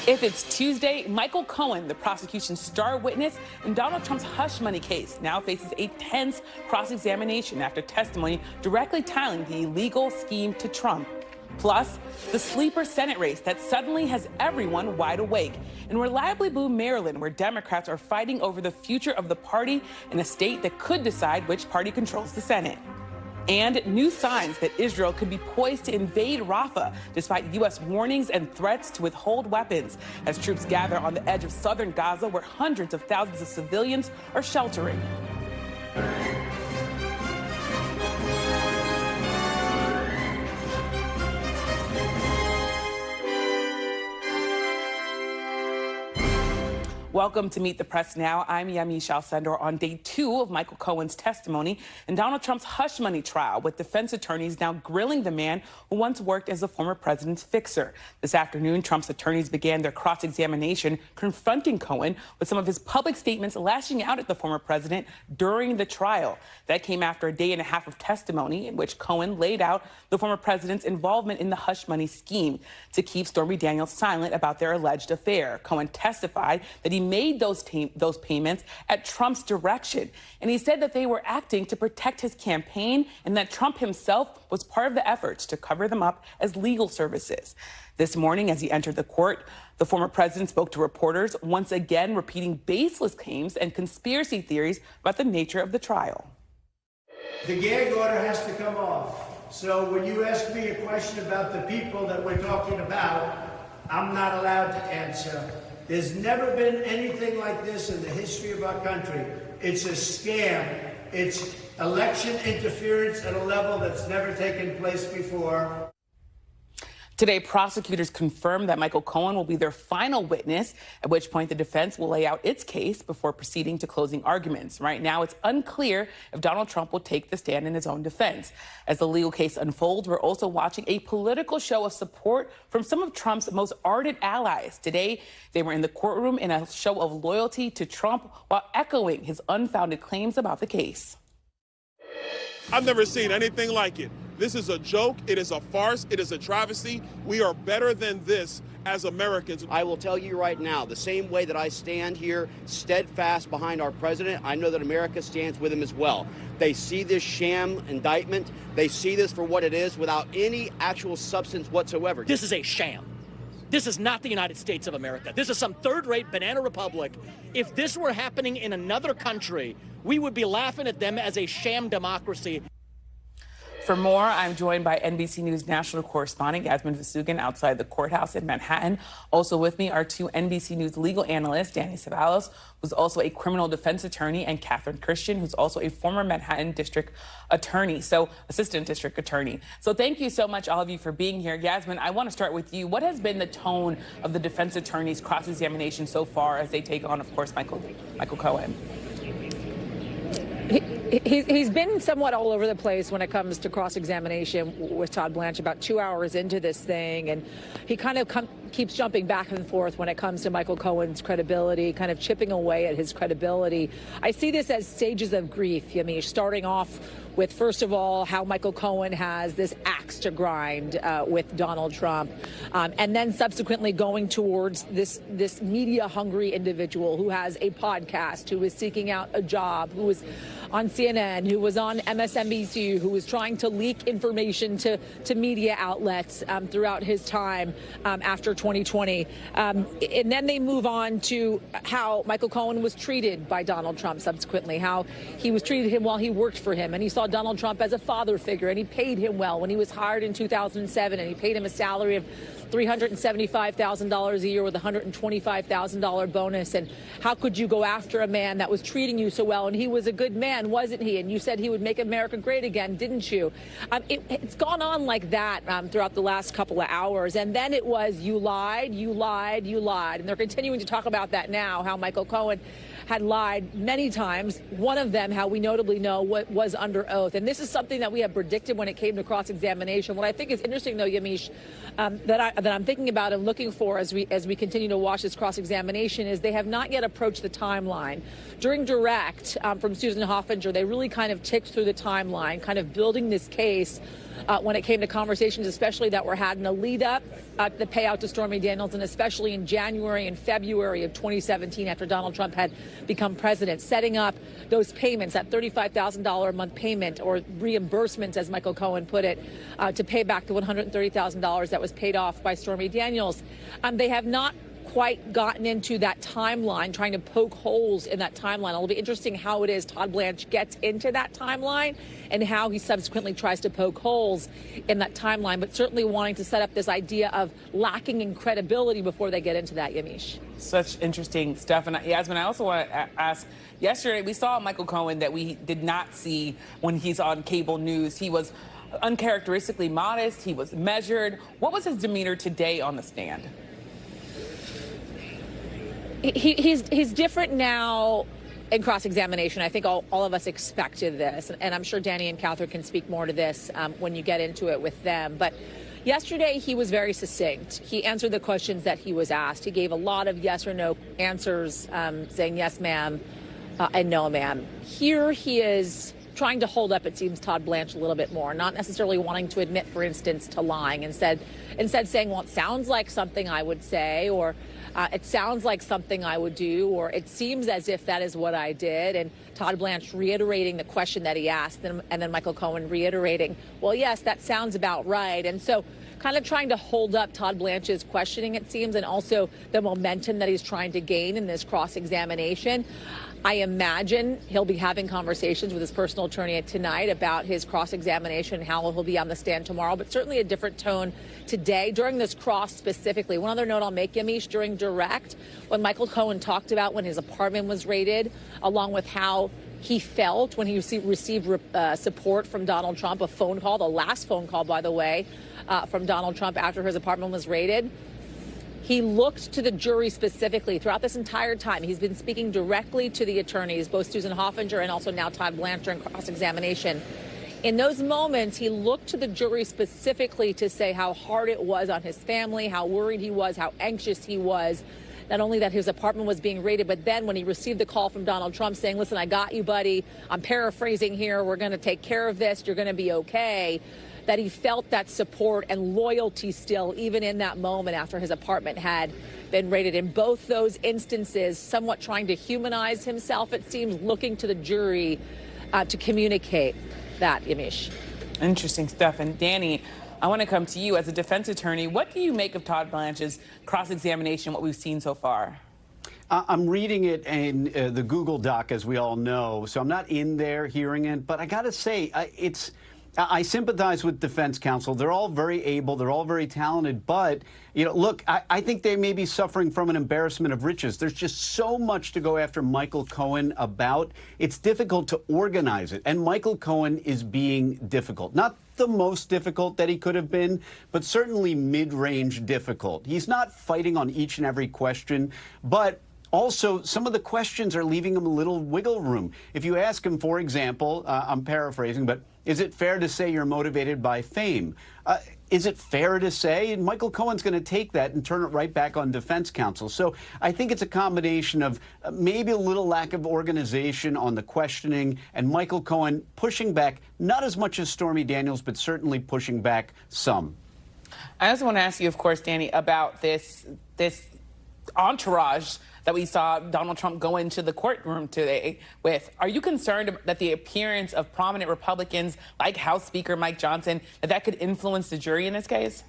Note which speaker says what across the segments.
Speaker 1: If it's Tuesday, Michael Cohen, the prosecution's star witness in Donald Trump's hush money case, now faces a tense cross-examination after testimony directly tying the illegal scheme to Trump. Plus, the sleeper Senate race that suddenly has everyone wide awake. In reliably blue Maryland, where Democrats are fighting over the future of the party in a state that could decide which party controls the Senate. And new signs that Israel could be poised to invade Rafah, despite U.S. warnings and threats to withhold weapons, as troops gather on the edge of southern Gaza, where hundreds of thousands of civilians are sheltering. Welcome to Meet the Press Now. I'm Yamiche Alcindor on day 2 of Michael Cohen's testimony in Donald Trump's hush money trial, with defense attorneys now grilling the man who once worked as the former president's fixer. This afternoon, Trump's attorneys began their cross-examination, confronting Cohen with some of his public statements lashing out at the former president during the trial. That came after a day and a half of testimony in which Cohen laid out the former president's involvement in the hush money scheme to keep Stormy Daniels silent about their alleged affair. Cohen testified that he made those payments at Trump's direction, and he said that they were acting to protect his campaign and that Trump himself was part of the efforts to cover them up as legal services. This morning, as he entered the court, the former president spoke to reporters, once again repeating baseless claims and conspiracy theories about the nature of the trial.
Speaker 2: The gag order has to come off. So when you ask me a question about the people that we're talking about, I'm not allowed to answer. There's never been anything like this in the history of our country. It's a scam. It's election interference at a level that's never taken place before.
Speaker 1: Today, prosecutors confirmed that Michael Cohen will be their final witness, at which point the defense will lay out its case before proceeding to closing arguments. Right now, it's unclear if Donald Trump will take the stand in his own defense. As the legal case unfolds, we're also watching a political show of support from some of Trump's most ardent allies. Today, they were in the courtroom in a show of loyalty to Trump while echoing his unfounded claims about the case.
Speaker 3: I've never seen anything like it. This is a joke. It is a farce. It is a travesty. We are better than this as Americans.
Speaker 4: I will tell you right now, the same way that I stand here steadfast behind our president, I know that America stands with him as well. They see this sham indictment. They see this for what it is without any actual substance whatsoever.
Speaker 5: This is a sham. This is not the United States of America. This is some third-rate banana republic. If this were happening in another country, we would be laughing at them as a sham democracy.
Speaker 1: For more, I'm joined by NBC News national correspondent Yasmin Vasugan outside the courthouse in Manhattan. Also with me are 2 NBC News legal analysts, Danny Ceballos, who's also a criminal defense attorney, and Catherine Christian, who's also a former Manhattan district attorney, assistant district attorney. So thank you so much, all of you, for being here. Yasmin, I want to start with you. What has been the tone of the defense attorney's cross-examination so far as they take on, of course, Michael Cohen?
Speaker 6: He's been somewhat all over the place when it comes to cross-examination with Todd Blanche, about 2 hours into this thing, and he kind of keeps jumping back and forth when it comes to Michael Cohen's credibility, kind of chipping away at his credibility. I see this as stages of grief, Yamiche, starting off with, first of all, how Michael Cohen has this axe to grind with Donald Trump, and then subsequently going towards this media-hungry individual who has a podcast, who is seeking out a job, who is on CNN, who was on MSNBC, who was trying to leak information to media outlets throughout his time after 2020. And then they move on to how Michael Cohen was treated by Donald Trump subsequently, how he was treated him while he worked for him. And he saw Donald Trump as a father figure, and he paid him well when he was hired in 2007, and he paid him a salary of $375,000 a year with a $125,000 bonus. And how could you go after a man that was treating you so well? And he was a good man, wasn't he? And you said he would make America great again, didn't you? It's gone on like that throughout the last couple of hours. And then it was, you lied, you lied, you lied. And they're continuing to talk about that now, how Michael Cohen had lied many times. One of them, how we notably know, what was under oath. And this is something that we have predicted when it came to cross-examination. What I think is interesting, though, Yamiche, that I'm thinking about and looking for as we continue to watch this cross-examination is they have not yet approached the timeline. During direct from Susan Hoffinger, they really kind of ticked through the timeline, kind of building this case when it came to conversations, especially that were had in the lead up the payout to Stormy Daniels, and especially in January and February of 2017 after Donald Trump had become president, setting up those payments, that $35,000 a month payment, or reimbursements, as Michael Cohen put it, to pay back the $130,000 that was paid off by Stormy Daniels. They have not quite gotten into that timeline, trying to poke holes in that timeline. It'll be interesting how it is Todd Blanche gets into that timeline and how he subsequently tries to poke holes in that timeline, but certainly wanting to set up this idea of lacking in credibility before they get into that, Yamiche.
Speaker 1: Such interesting stuff. And Yasmin, I also want to ask, yesterday we saw Michael Cohen that we did not see when he's on cable news. He was uncharacteristically modest. He was measured. What was his demeanor today on the stand?
Speaker 6: He's different now in cross-examination. I think all of us expected this, and I'm sure Danny and Catherine can speak more to this when you get into it with them. But yesterday he was very succinct. He answered the questions that he was asked. He gave a lot of yes or no answers, saying yes, ma'am, and no, ma'am. Here he is trying to hold up, it seems, Todd Blanche a little bit more, not necessarily wanting to admit, for instance, to lying, instead saying, well, it sounds like something I would say, or it sounds like something I would do, or it seems as if that is what I did. And Todd Blanche reiterating the question that he asked, and then Michael Cohen reiterating, well, yes, that sounds about right. And so kind of trying to hold up Todd Blanche's questioning, it seems, and also the momentum that he's trying to gain in this cross-examination. I imagine he'll be having conversations with his personal attorney tonight about his cross-examination and how he'll be on the stand tomorrow, but certainly a different tone today during this cross specifically. One other note I'll make, Yamiche, during direct, when Michael Cohen talked about when his apartment was raided, along with how he felt when he received support from Donald Trump, a phone call, the last phone call, by the way, from Donald Trump after his apartment was raided. He looked to the jury specifically throughout this entire time. He's been speaking directly to the attorneys, both Susan Hoffinger and also now Todd Blanche in cross-examination. In those moments, he looked to the jury specifically to say how hard it was on his family, how worried he was, how anxious he was, not only that his apartment was being raided, but then when he received the call from Donald Trump saying, listen, I got you, buddy. I'm paraphrasing here. We're going to take care of this. You're going to be okay. That he felt that support and loyalty still, even in that moment after his apartment had been raided. In both those instances, somewhat trying to humanize himself, it seems, looking to the jury to communicate that, Yamiche.
Speaker 1: Interesting stuff. And Danny, I want to come to you as a defense attorney. What do you make of Todd Blanche's cross-examination, what we've seen so far?
Speaker 7: I'm reading it in the Google Doc, as we all know, so I'm not in there hearing it. But I got to say, I sympathize with defense counsel. They're all very able. They're all very talented. But, you know, look, I think they may be suffering from an embarrassment of riches. There's just so much to go after Michael Cohen about. It's difficult to organize it. And Michael Cohen is being difficult. Not the most difficult that he could have been, but certainly mid-range difficult. He's not fighting on each and every question, but also, some of the questions are leaving him a little wiggle room. If you ask him, for example, I'm paraphrasing, but is it fair to say you're motivated by fame? Is it fair to say? And Michael Cohen's going to take that and turn it right back on defense counsel. So I think it's a combination of maybe a little lack of organization on the questioning and Michael Cohen pushing back, not as much as Stormy Daniels, but certainly pushing back some.
Speaker 1: I also want to ask you, of course, Danny, about this entourage that we saw Donald Trump go into the courtroom today with. Are you concerned that the appearance of prominent Republicans like House Speaker Mike Johnson, that could influence the jury in this case?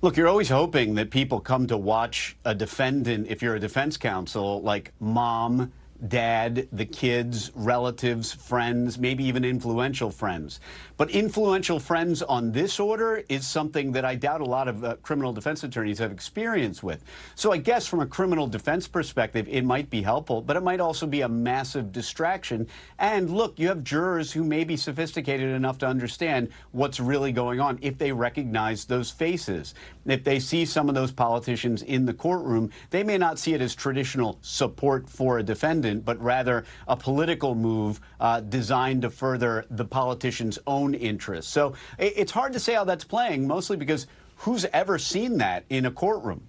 Speaker 7: Look, you're always hoping that people come to watch a defendant, if you're a defense counsel, like mom, dad, the kids, relatives, friends, maybe even influential friends. But influential friends on this order is something that I doubt a lot of criminal defense attorneys have experience with. So I guess from a criminal defense perspective, it might be helpful, but it might also be a massive distraction. And look, you have jurors who may be sophisticated enough to understand what's really going on if they recognize those faces. If they see some of those politicians in the courtroom, they may not see it as traditional support for a defendant, but rather a political move designed to further the politician's own interests. So it's hard to say how that's playing, mostly because who's ever seen that in a courtroom?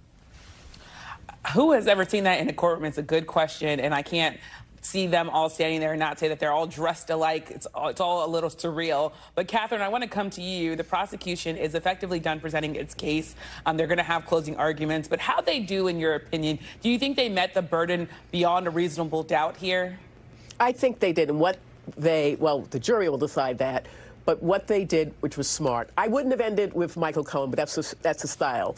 Speaker 1: Who has ever seen that in a courtroom? It's a good question, and I can't see them all standing there and not say that they're all dressed alike. It's all a little surreal. But Catherine, I want to come to you. The prosecution is effectively done presenting its case. They're going to have closing arguments. But how they do, in your opinion, do you think they met the burden beyond a reasonable doubt here?
Speaker 8: I think they did. And the jury will decide that. But what they did, which was smart, I wouldn't have ended with Michael Cohen, but that's the style.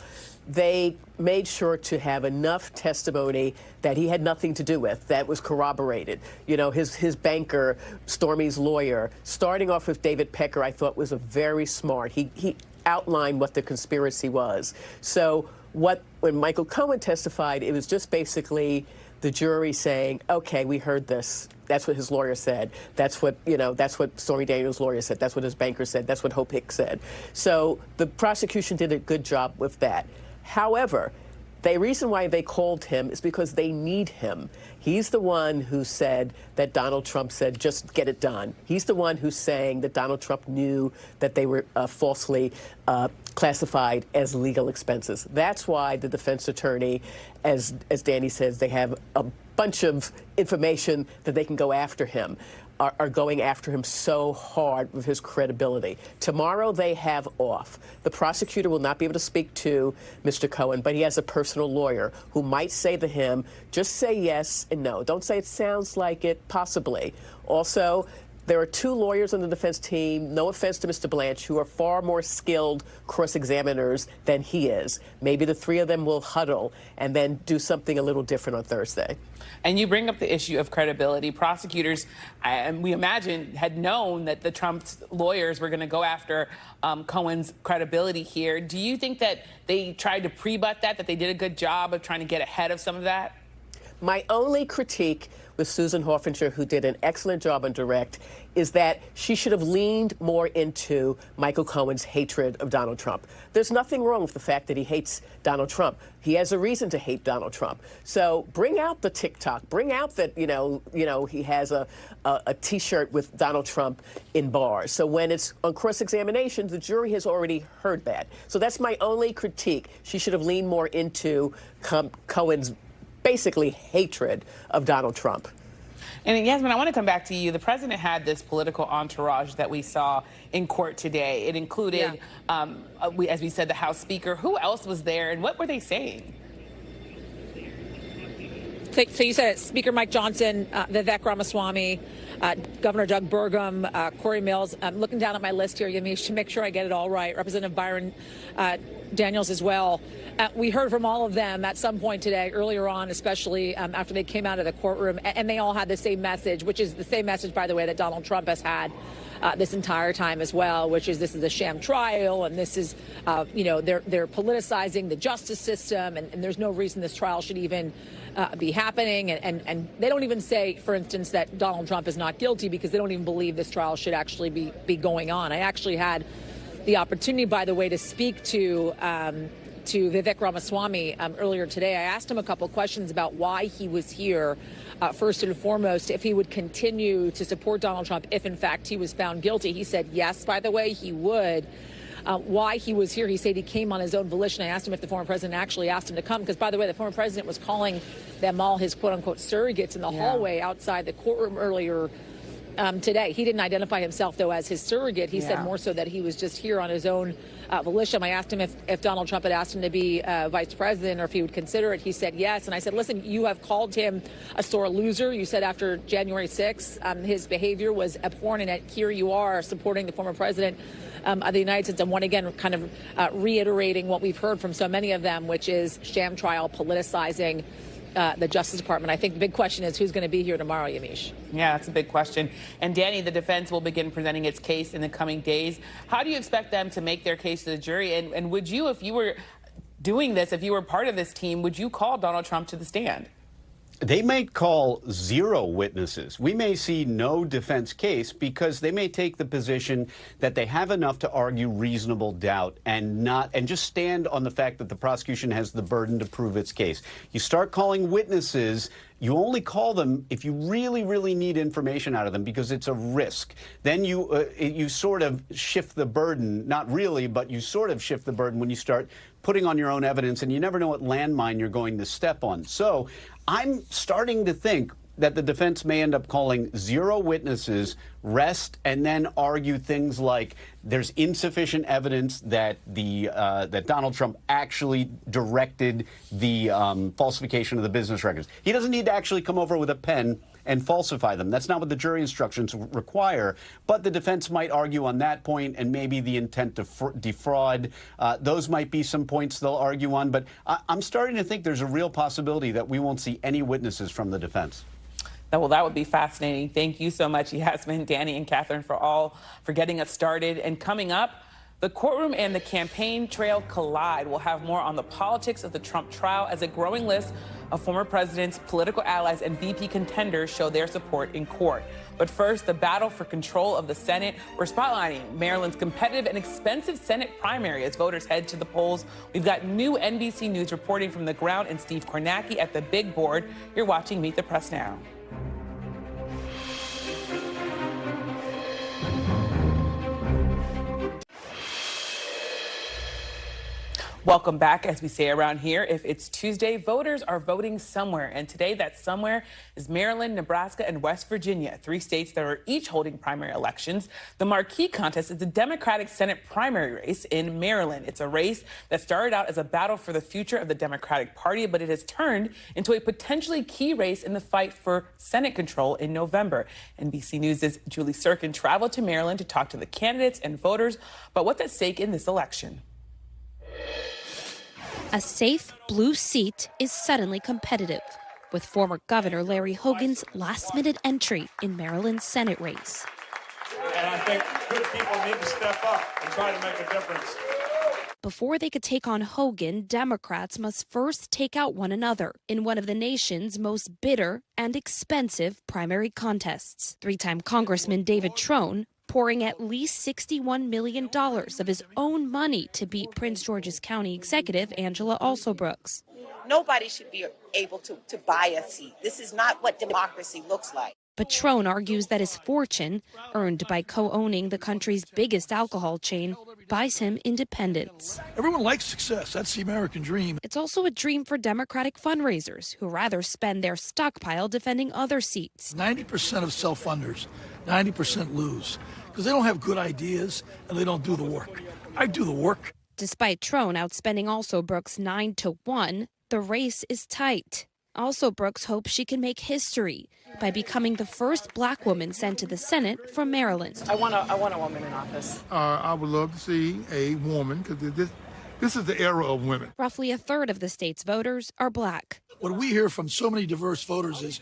Speaker 8: They made sure to have enough testimony that he had nothing to do with, that was corroborated. You know, his banker, Stormy's lawyer, starting off with David Pecker, I thought was a very smart. He outlined what the conspiracy was. So when Michael Cohen testified, it was just basically the jury saying, okay, we heard this. That's what his lawyer said. That's what Stormy Daniels' lawyer said. That's what his banker said. That's what Hope Hicks said. So the prosecution did a good job with that. However, the reason why they called him is because they need him. He's the one who said that Donald Trump said, just get it done. He's the one who's saying that Donald Trump knew that they were falsely classified as legal expenses. That's why the defense attorney, as Danny says, they have a bunch of information that they can go after him, are going after him so hard with his credibility. Tomorrow they have off. The prosecutor will not be able to speak to Mr. Cohen, but he has a personal lawyer who might say to him, just say yes and no. Don't say it sounds like it, possibly. Also, there are two lawyers on the defense team, no offense to Mr. Blanche, who are far more skilled cross-examiners than he is. Maybe the three of them will huddle and then do something a little different on Thursday.
Speaker 1: And you bring up the issue of credibility. Prosecutors, and we imagine, had known that the Trump's lawyers were going to go after Cohen's credibility here. Do you think that they tried to pre-butt that they did a good job of trying to get ahead of some of that?
Speaker 8: My only critique with Susan Hoffinger, who did an excellent job on direct, is that she should have leaned more into Michael Cohen's hatred of Donald Trump. There's nothing wrong with the fact that he hates Donald Trump. He has a reason to hate Donald Trump. So bring out the TikTok. Bring out that, he has a T-shirt with Donald Trump in bars. So when it's on cross-examination, the jury has already heard that. So that's my only critique. She should have leaned more into Cohen's basically hatred of Donald Trump.
Speaker 1: And Yasmin, I want to come back to you. The president had this political entourage that we saw in court today. It included, as we said, the House Speaker. Who else was there, and what were they saying?
Speaker 6: So you said Speaker Mike Johnson, Vivek Ramaswamy, Governor Doug Burgum, Corey Mills. I'm looking down at my list here, Yamiche, to make sure I get it all right. Representative Byron Daniels as well. We heard from all of them at some point today, earlier on, especially after they came out of the courtroom, and they all had the same message, which is the same message, by the way, that Donald Trump has had this entire time as well, which is this is a sham trial, and this is, they're politicizing the justice system, and there's no reason this trial should even be happening. And they don't even say, for instance, that Donald Trump is not guilty because they don't even believe this trial should actually be going on. I actually had the opportunity, by the way, to speak to Vivek Ramaswamy earlier today. I asked him a couple questions about why he was here. First and foremost, if he would continue to support Donald Trump if, in fact, he was found guilty. He said yes, by the way, he would. Why he was here, he said he came on his own volition. I asked him if the former president actually asked him to come, because, by the way, the former president was calling them all his quote-unquote surrogates in the hallway outside the courtroom earlier today. He didn't identify himself, though, as his surrogate. He said more so that he was just here on his own volition. I asked him if Donald Trump had asked him to be vice president or if he would consider it. He said yes. And I said, listen, you have called him a sore loser. You said after January 6th, his behavior was abhorrent, and yet here you are supporting the former president of the United States. And one again, kind of reiterating what we've heard from so many of them, which is sham trial, politicizing the Justice Department. I think the big question is who's going to be here tomorrow, Yamiche.
Speaker 1: Yeah, that's a big question. And Danny, the defense will begin presenting its case in the coming days. How do you expect them to make their case to the jury? And would you, if you were doing this, if you were part of this team, would you call Donald Trump to the stand?
Speaker 7: They may call 0 witnesses. We may see no defense case because they may take the position that they have enough to argue reasonable doubt and just stand on the fact that the prosecution has the burden to prove its case. You start calling witnesses, you only call them if you really, really need information out of them because it's a risk. Then you sort of shift the burden, not really, but you sort of shift the burden when you start putting on your own evidence, and you never know what landmine you're going to step on. So I'm starting to think that the defense may end up calling 0 witnesses, rest, and then argue things like there's insufficient evidence that that Donald Trump actually directed the falsification of the business records. He doesn't need to actually come over with a pen and falsify them. That's not what the jury instructions require. But the defense might argue on that point, and maybe the intent to defraud. Those might be some points they'll argue on. But I'm starting to think there's a real possibility that we won't see any witnesses from the defense.
Speaker 1: Well, that would be fascinating. Thank you so much, Yasmin, Danny, and Catherine, for getting us started. And coming up, the courtroom and the campaign trail collide. We'll have more on the politics of the Trump trial as a growing list of former presidents, political allies, and VP contenders show their support in court. But first, the battle for control of the Senate. We're spotlighting Maryland's competitive and expensive Senate primary as voters head to the polls. We've got new NBC News reporting from the ground and Steve Kornacki at the big board. You're watching Meet the Press Now. Welcome back. As we say around here, if it's Tuesday, voters are voting somewhere. And today that somewhere is Maryland, Nebraska, and West Virginia, 3 states that are each holding primary elections. The marquee contest is the Democratic Senate primary race in Maryland. It's a race that started out as a battle for the future of the Democratic Party, but it has turned into a potentially key race in the fight for Senate control in November. NBC News' Julie Tsirkin traveled to Maryland to talk to the candidates and voters about what's at stake in this election.
Speaker 9: A safe blue seat is suddenly competitive, with former Governor Larry Hogan's last-minute entry in Maryland's Senate race.
Speaker 10: And I think good people need to step up and try to make a difference.
Speaker 9: Before they could take on Hogan, Democrats must first take out one another in one of the nation's most bitter and expensive primary contests. 3-time Congressman David Trone pouring at least $61 million of his own money to beat Prince George's County Executive Angela Alsobrooks.
Speaker 11: Nobody should be able to buy a seat. This is not what democracy looks like.
Speaker 9: But Trone argues that his fortune, earned by co-owning the country's biggest alcohol chain, buys him independence.
Speaker 12: Everyone likes success. That's the American dream.
Speaker 9: It's also a dream for Democratic fundraisers who rather spend their stockpile defending other seats.
Speaker 12: 90% of self-funders, 90% lose because they don't have good ideas and they don't do the work. I do the work.
Speaker 9: Despite Trone outspending Alsobrooks 9-1, the race is tight. Alsobrooks hopes she can make history by becoming the first black woman sent to the Senate from Maryland.
Speaker 13: I want a woman in office.
Speaker 14: I would love to see a woman, because this is the era of women.
Speaker 9: Roughly a third of the state's voters are black.
Speaker 12: What we hear from so many diverse voters is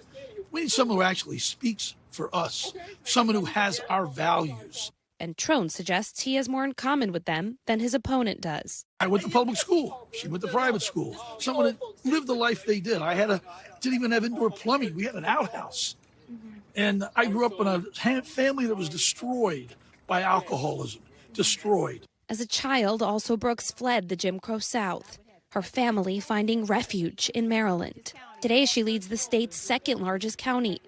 Speaker 12: we need someone who actually speaks for us, someone who has our values.
Speaker 9: And Trone suggests he has more in common with them than his opponent does.
Speaker 12: I went to public school. She went to private school. Someone that lived the life they did. Didn't even have indoor plumbing. We had an outhouse. And I grew up in a family that was destroyed by alcoholism. Destroyed.
Speaker 9: As a child, Alsobrooks fled the Jim Crow South, her family finding refuge in Maryland. Today, she leads the state's second largest county.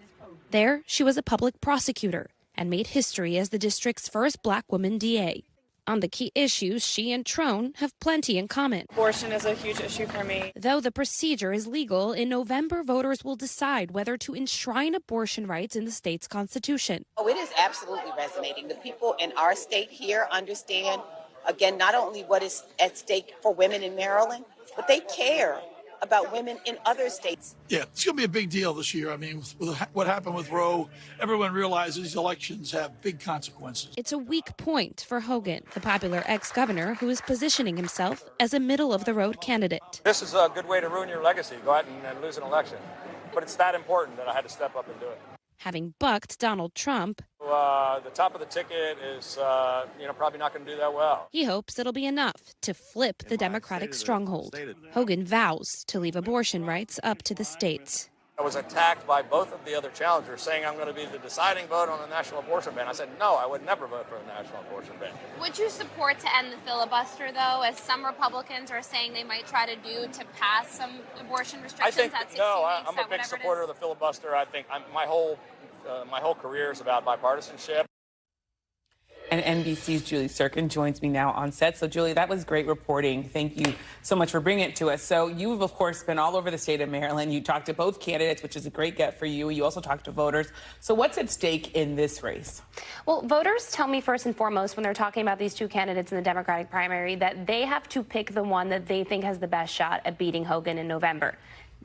Speaker 9: There, she was a public prosecutor and made history as the district's first black woman DA. On the key issues, she and Trone have plenty in common.
Speaker 13: Abortion is a huge issue for me.
Speaker 9: Though the procedure is legal, in November, voters will decide whether to enshrine abortion rights in the state's constitution.
Speaker 11: Oh, it is absolutely resonating. The people in our state here understand, again, not only what is at stake for women in Maryland, but they care about women in other states.
Speaker 12: Yeah, it's going to be a big deal this year. I mean, with what happened with Roe, everyone realizes these elections have big consequences.
Speaker 9: It's a weak point for Hogan, the popular ex-governor who is positioning himself as a middle-of-the-road candidate.
Speaker 10: This is a good way to ruin your legacy, go out and lose an election. But it's that important that I had to step up and do it.
Speaker 9: Having bucked Donald Trump,
Speaker 10: the top of the ticket is, probably not going to do that well.
Speaker 9: He hopes it'll be enough to flip the Democratic stronghold. Hogan vows to leave abortion rights up to the states.
Speaker 10: I was attacked by both of the other challengers saying I'm going to be the deciding vote on the national abortion ban. I said, no, I would never vote for a national abortion ban.
Speaker 15: Would you support to end the filibuster, though, as some Republicans are saying they might try to do to pass some abortion restrictions at 16 weeks?
Speaker 10: I'm a big supporter of the filibuster. I think my whole career is about bipartisanship.
Speaker 1: And NBC's Julie Tsirkin joins me now on set. So, Julie, that was great reporting. Thank you so much for bringing it to us. So you've, of course, been all over the state of Maryland. You talked to both candidates, which is a great get for you. You also talked to voters. So what's at stake in this race?
Speaker 15: Well, voters tell me first and foremost when they're talking about these two candidates in the Democratic primary that they have to pick the one that they think has the best shot at beating Hogan in November.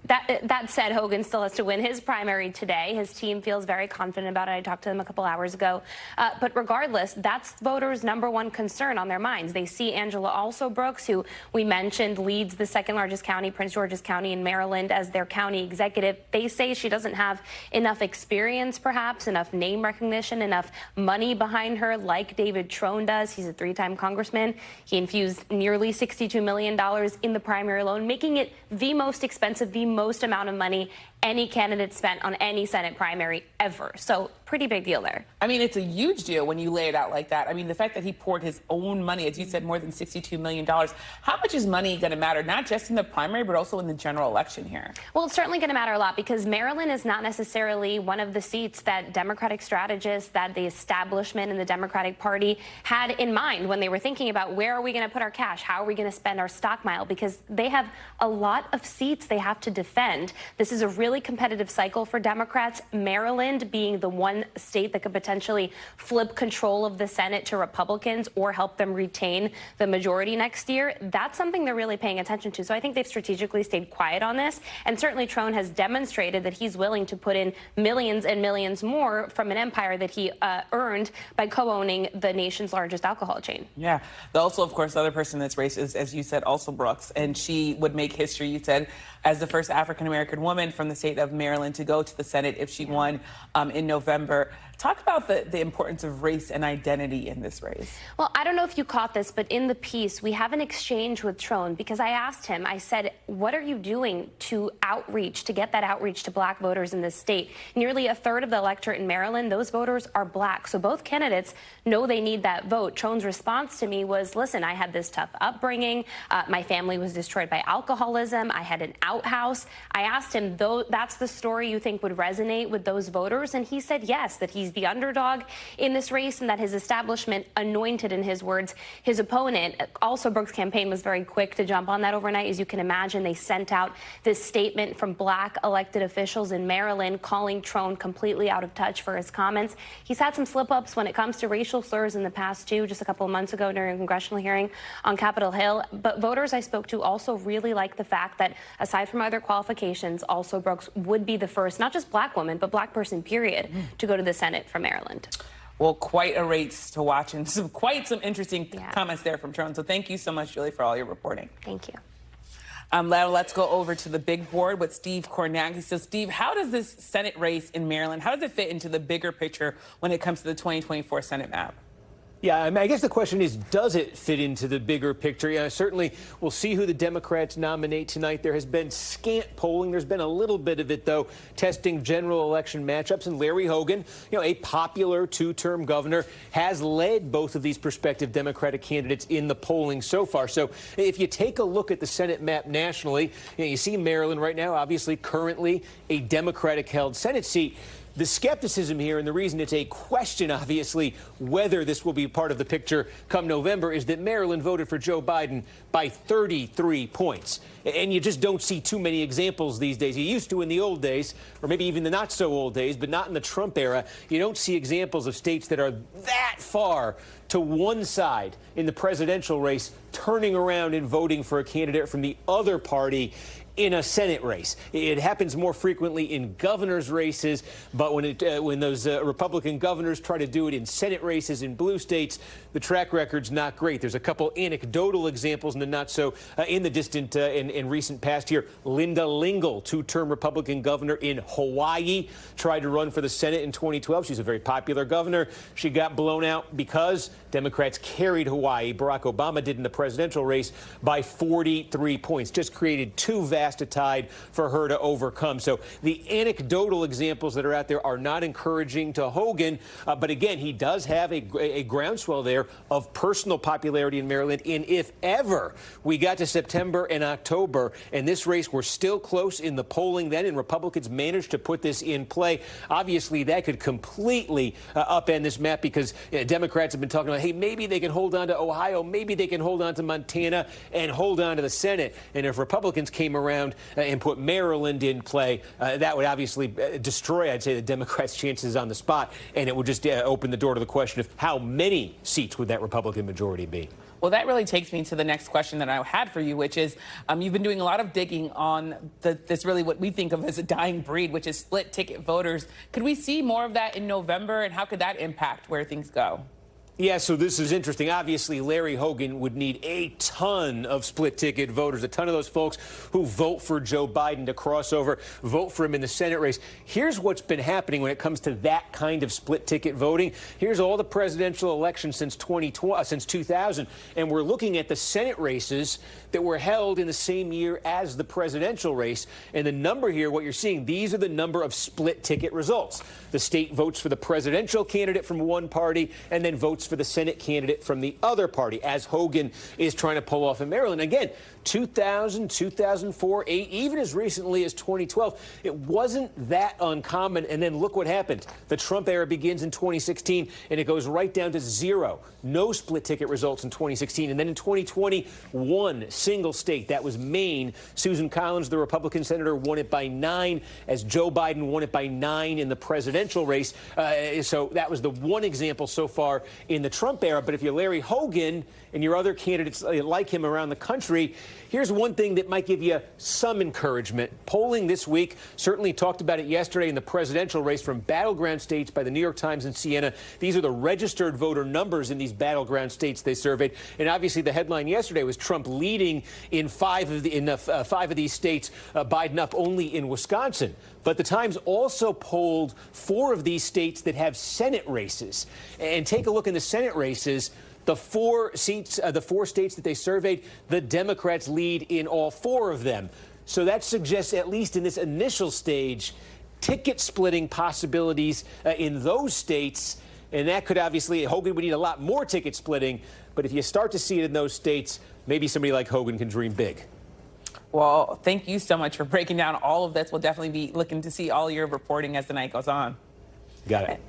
Speaker 15: That said, Hogan still has to win his primary today. His team feels very confident about it. I talked to them a couple hours ago. But regardless, that's voters' #1 concern on their minds. They see Angela Alsobrooks, who we mentioned leads the second largest county, Prince George's County in Maryland, as their county executive. They say she doesn't have enough experience, perhaps, enough name recognition, enough money behind her like David Trone does. He's a 3-time congressman. He infused nearly $62 million in the primary alone, making it the most expensive, the most amount of money any candidate spent on any Senate primary ever. So pretty big deal there.
Speaker 1: I mean, it's a huge deal when you lay it out like that. I mean, the fact that he poured his own money, as you said, more than $62 million. How much is money going to matter, not just in the primary, but also in the general election here?
Speaker 15: Well, it's certainly going to matter a lot because Maryland is not necessarily one of the seats that Democratic strategists, that the establishment in the Democratic Party had in mind when they were thinking about where are we going to put our cash, how are we going to spend our stock mile, because they have a lot of seats they have to defend. This is a really competitive cycle for Democrats. Maryland being the one state that could potentially flip control of the Senate to Republicans or help them retain the majority next year. That's something they're really paying attention to. So I think they've strategically stayed quiet on this. And certainly Trone has demonstrated that he's willing to put in millions and millions more from an empire that he earned by co-owning the nation's largest alcohol chain.
Speaker 1: Yeah. Also, of course, the other person in this race is, as you said, Alsobrooks. And she would make history, you said, as the first African-American woman from the state of Maryland to go to the Senate if she won in November. Talk about the importance of race and identity in this race.
Speaker 15: Well, I don't know if you caught this, but in the piece, we have an exchange with Trone because I asked him, I said, what are you doing to outreach, to get that outreach to black voters in this state? Nearly a third of the electorate in Maryland, those voters are black. So both candidates know they need that vote. Trone's response to me was, listen, I had this tough upbringing. My family was destroyed by alcoholism. I had an outhouse. I asked him, though, that's the story you think would resonate with those voters? And he said yes, that he's the underdog in this race and that his establishment anointed, in his words, his opponent. Also, Brooks' campaign was very quick to jump on that overnight. As you can imagine, they sent out this statement from black elected officials in Maryland calling Trone completely out of touch for his comments. He's had some slip-ups when it comes to racial slurs in the past, too, just a couple of months ago during a congressional hearing on Capitol Hill. But voters I spoke to also really like the fact that, aside from other qualifications, Alsobrooks would be the first, not just black woman, but black person, period, to go to the Senate from Maryland.
Speaker 1: Well, quite a race to watch and quite some interesting comments there from Trone. So thank you so much, Julie, for all your reporting.
Speaker 15: Thank you.
Speaker 1: Now let's go over to the big board with Steve Kornacki. So, Steve, how does this Senate race in Maryland, how does it fit into the bigger picture when it comes to the 2024 Senate map?
Speaker 16: Yeah, I mean, I guess the question is, does it fit into the bigger picture? Yeah, certainly we'll see who the Democrats nominate tonight. There has been scant polling. There's been a little bit of it, though, testing general election matchups. And Larry Hogan, a popular two-term governor, has led both of these prospective Democratic candidates in the polling so far. So if you take a look at the Senate map nationally, you see Maryland right now, obviously currently a Democratic-held Senate seat. The skepticism here, and the reason it's a question, obviously, whether this will be part of the picture come November, is that Maryland voted for Joe Biden by 33 points. And you just don't see too many examples these days. You used to in the old days, or maybe even the not so old days, but not in the Trump era. You don't see examples of states that are that far to one side in the presidential race turning around and voting for a candidate from the other party in a Senate race. It happens more frequently in governor's races, but when those Republican governors try to do it in Senate races in blue states, the track record's not great. There's a couple anecdotal examples in the not so in the distant and recent past here. Linda Lingle, two-term Republican governor in Hawaii, tried to run for the Senate in 2012. She's a very popular governor. She got blown out because Democrats carried Hawaii. Barack Obama did in the presidential presidential race by 43 points. Just created too vast a tide for her to overcome. So the anecdotal examples that are out there are not encouraging to Hogan. But again, he does have a groundswell there of personal popularity in Maryland. And if ever we got to September and October and this race were still close in the polling then and Republicans managed to put this in play, obviously that could completely upend this map, because Democrats have been talking about, hey, maybe they can hold on to Ohio, maybe they can hold on to Montana and hold on to the Senate. And if Republicans came around and put Maryland in play, that would obviously destroy, I'd say, the Democrats' chances on the spot, and it would just open the door to the question of how many seats would that Republican majority be.
Speaker 1: Well, that really takes me to the next question that I had for you, which is you've been doing a lot of digging on this really what we think of as a dying breed, which is split ticket voters. Could we see more of that in November, and how could that impact where things go?
Speaker 16: Yeah, so this is interesting. Obviously, Larry Hogan would need a ton of split-ticket voters, a ton of those folks who vote for Joe Biden to cross over, vote for him in the Senate race. Here's what's been happening when it comes to that kind of split-ticket voting. Here's all the presidential elections since 2000, and we're looking at the Senate races that were held in the same year as the presidential race. And the number here, what you're seeing, these are the number of split-ticket results. The state votes for the presidential candidate from one party and then votes for the Senate candidate from the other party, as Hogan is trying to pull off in Maryland. Again, 2000, 2004, even as recently as 2012, it wasn't that uncommon. And then look what happened. The Trump era begins in 2016, and it goes right down to zero. No split-ticket results in 2016. And then in 2020, one single state, that was Maine. Susan Collins, the Republican senator, won it by 9, as Joe Biden won it by 9 in the presidential race. So that was the one example so far in the Trump era. But if you're Larry Hogan and your other candidates like him around the country, here's one thing that might give you some encouragement. Polling this week, certainly talked about it yesterday in the presidential race from battleground states by the New York Times and Siena. These are the registered voter numbers in these battleground states they surveyed. And obviously the headline yesterday was Trump leading in five of these states, Biden up only in Wisconsin. But the Times also polled 4 of these states that have Senate races. And take a look in the Senate races. The 4 states that they surveyed, the Democrats lead in all 4 of them. So that suggests, at least in this initial stage, ticket splitting possibilities in those states. And that could obviously, Hogan would need a lot more ticket splitting. But if you start to see it in those states, maybe somebody like Hogan can dream big.
Speaker 1: Well, thank you so much for breaking down all of this. We'll definitely be looking to see all your reporting as the night goes on.
Speaker 16: Got it.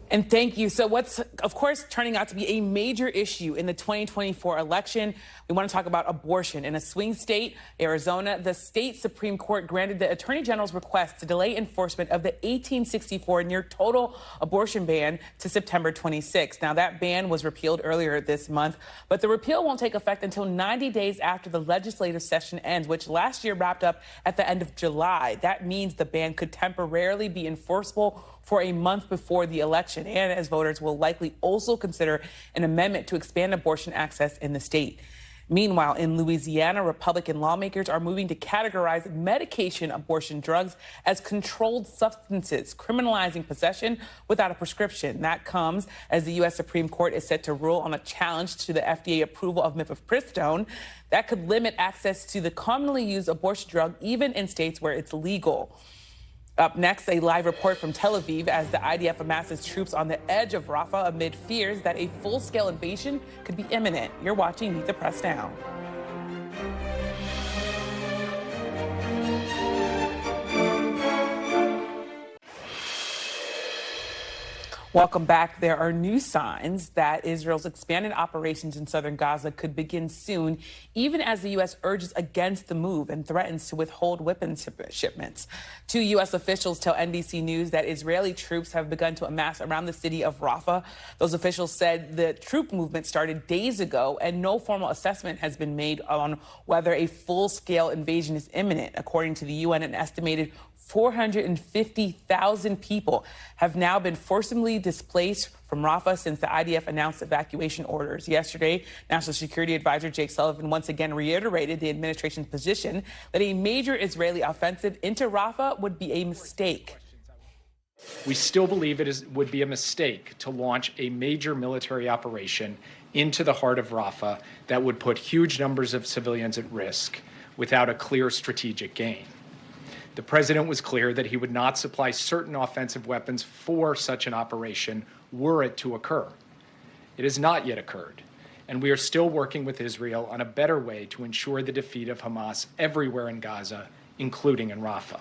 Speaker 1: And thank you. So what's, of course, turning out to be a major issue in the 2024 election, we want to talk about abortion. In a swing state, Arizona, the state Supreme Court granted the Attorney General's request to delay enforcement of the 1864 near-total abortion ban to September 26. Now, that ban was repealed earlier this month, but the repeal won't take effect until 90 days after the legislative session ends, which last year wrapped up at the end of July. That means the ban could temporarily be enforceable for a month before the election, and as voters will likely also consider an amendment to expand abortion access in the state. Meanwhile, in Louisiana, Republican lawmakers are moving to categorize medication abortion drugs as controlled substances, criminalizing possession without a prescription. That comes as the U.S. Supreme Court is set to rule on a challenge to the FDA approval of mifepristone that could limit access to the commonly used abortion drug, even in states where it's legal. Up next, a live report from Tel Aviv as the IDF amasses troops on the edge of Rafah amid fears that a full-scale invasion could be imminent. You're watching Meet the Press Now. Welcome back. There are new signs that Israel's expanded operations in southern Gaza could begin soon, even as the U.S. urges against the move and threatens to withhold weapons shipments. 2 U.S. officials tell NBC News that Israeli troops have begun to amass around the city of Rafah. Those officials said the troop movement started days ago, and no formal assessment has been made on whether a full-scale invasion is imminent. According to the UN, an estimated 450,000 people have now been forcibly displaced from Rafah since the IDF announced evacuation orders. Yesterday, National Security Advisor Jake Sullivan once again reiterated the administration's position that a major Israeli offensive into Rafah would be a mistake.
Speaker 17: We still believe would be a mistake to launch a major military operation into the heart of Rafah that would put huge numbers of civilians at risk without a clear strategic gain. The president was clear that he would not supply certain offensive weapons for such an operation were it to occur. It has not yet occurred, and we are still working with Israel on a better way to ensure the defeat of Hamas everywhere in Gaza, including in Rafah.